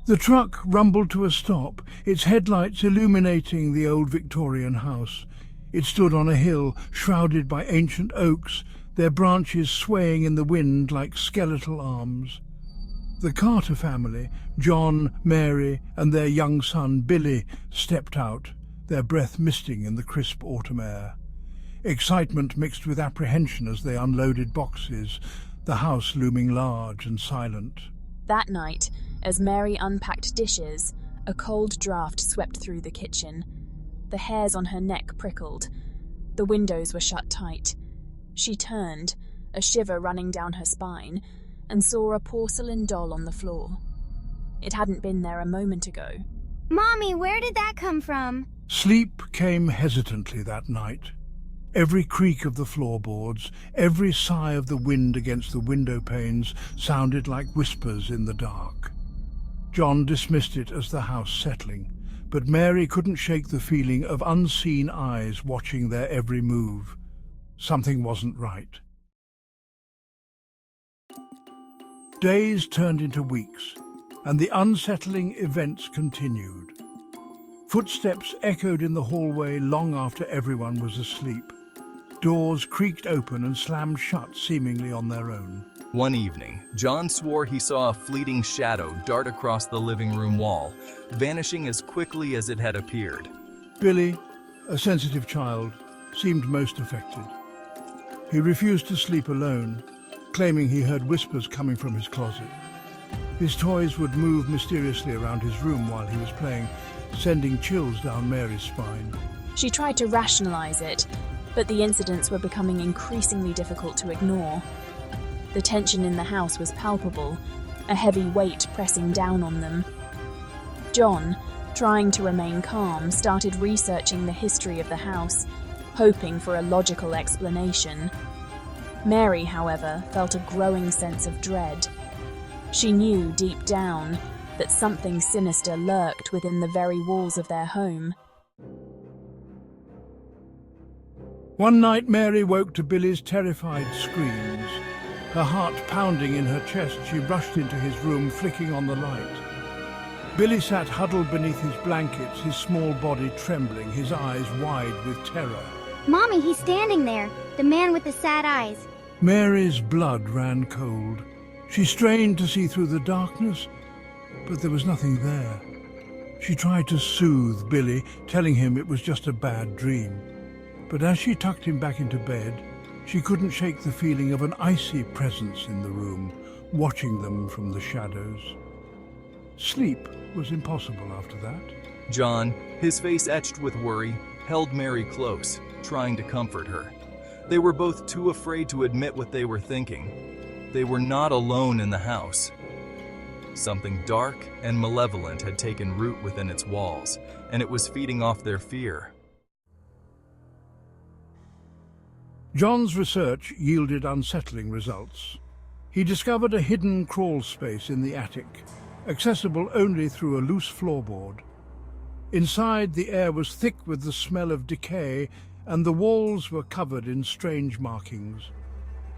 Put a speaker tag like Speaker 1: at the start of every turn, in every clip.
Speaker 1: The truck rumbled to a stop, its headlights illuminating the old Victorian house. It stood on a hill, shrouded by ancient oaks, their branches swaying in the wind like skeletal arms. The Carter family, John, Mary, and their young son Billy, stepped out, their breath misting in the crisp autumn air. Excitement mixed with apprehension as they unloaded boxes, the house looming large and silent.
Speaker 2: That night, as Mary unpacked dishes, a cold draft swept through the kitchen. The hairs on her neck prickled. The windows were shut tight. She turned, a shiver running down her spine, and saw a porcelain doll on the floor. It hadn't been there a moment ago.
Speaker 3: Mommy, where did that come from?
Speaker 1: Sleep came hesitantly that night. Every creak of the floorboards, every sigh of the wind against the window panes sounded like whispers in the dark. John dismissed it as the house settling, but Mary couldn't shake the feeling of unseen eyes watching their every move. Something wasn't right. Days turned into weeks, and the unsettling events continued. Footsteps echoed in the hallway long after everyone was asleep. Doors creaked open and slammed shut seemingly on their own.
Speaker 4: One evening, John swore he saw a fleeting shadow dart across the living room wall, vanishing as quickly as it had appeared.
Speaker 1: Billy, a sensitive child, seemed most affected. He refused to sleep alone, claiming he heard whispers coming from his closet. His toys would move mysteriously around his room while he was playing, sending chills down Mary's spine.
Speaker 2: She tried to rationalize it, but the incidents were becoming increasingly difficult to ignore. The tension in the house was palpable, a heavy weight pressing down on them. John, trying to remain calm, started researching the history of the house, hoping for a logical explanation. Mary, however, felt a growing sense of dread. She knew deep down that something sinister lurked within the very walls of their home.
Speaker 1: One night Mary woke to Billy's terrified screams. Her heart pounding in her chest, she rushed into his room, flicking on the light. Billy sat huddled beneath his blankets, his small body trembling, his eyes wide with terror.
Speaker 3: Mommy, he's standing there, the man with the sad eyes.
Speaker 1: Mary's blood ran cold. She strained to see through the darkness, but there was nothing there. She tried to soothe Billy, telling him it was just a bad dream. But as she tucked him back into bed, she couldn't shake the feeling of an icy presence in the room, watching them from the shadows. Sleep was impossible after that.
Speaker 4: John, his face etched with worry, held Mary close, trying to comfort her. They were both too afraid to admit what they were thinking. They were not alone in the house. Something dark and malevolent had taken root within its walls, and it was feeding off their fear.
Speaker 1: John's research yielded unsettling results. He discovered a hidden crawl space in the attic, accessible only through a loose floorboard. Inside, the air was thick with the smell of decay, and the walls were covered in strange markings.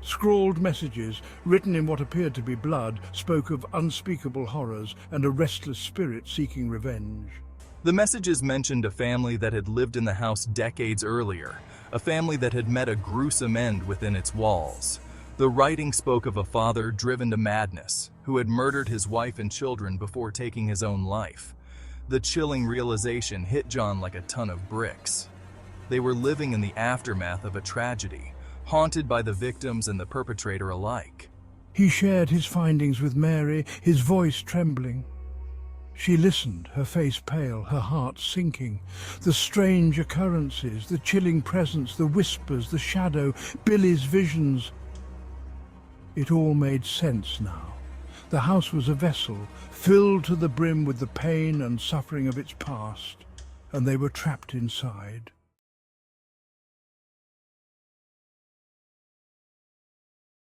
Speaker 1: Scrawled messages, written in what appeared to be blood, spoke of unspeakable horrors and a restless spirit seeking revenge.
Speaker 4: The messages mentioned a family that had lived in the house decades earlier, a family that had met a gruesome end within its walls. The writing spoke of a father driven to madness, who had murdered his wife and children before taking his own life. The chilling realization hit John like a ton of bricks. They were living in the aftermath of a tragedy, haunted by the victims and the perpetrator alike.
Speaker 1: He shared his findings with Mary, his voice trembling. She listened, her face pale, her heart sinking. The strange occurrences, the chilling presence, the whispers, the shadow, Billy's visions. It all made sense now. The house was a vessel, filled to the brim with the pain and suffering of its past, and they were trapped inside.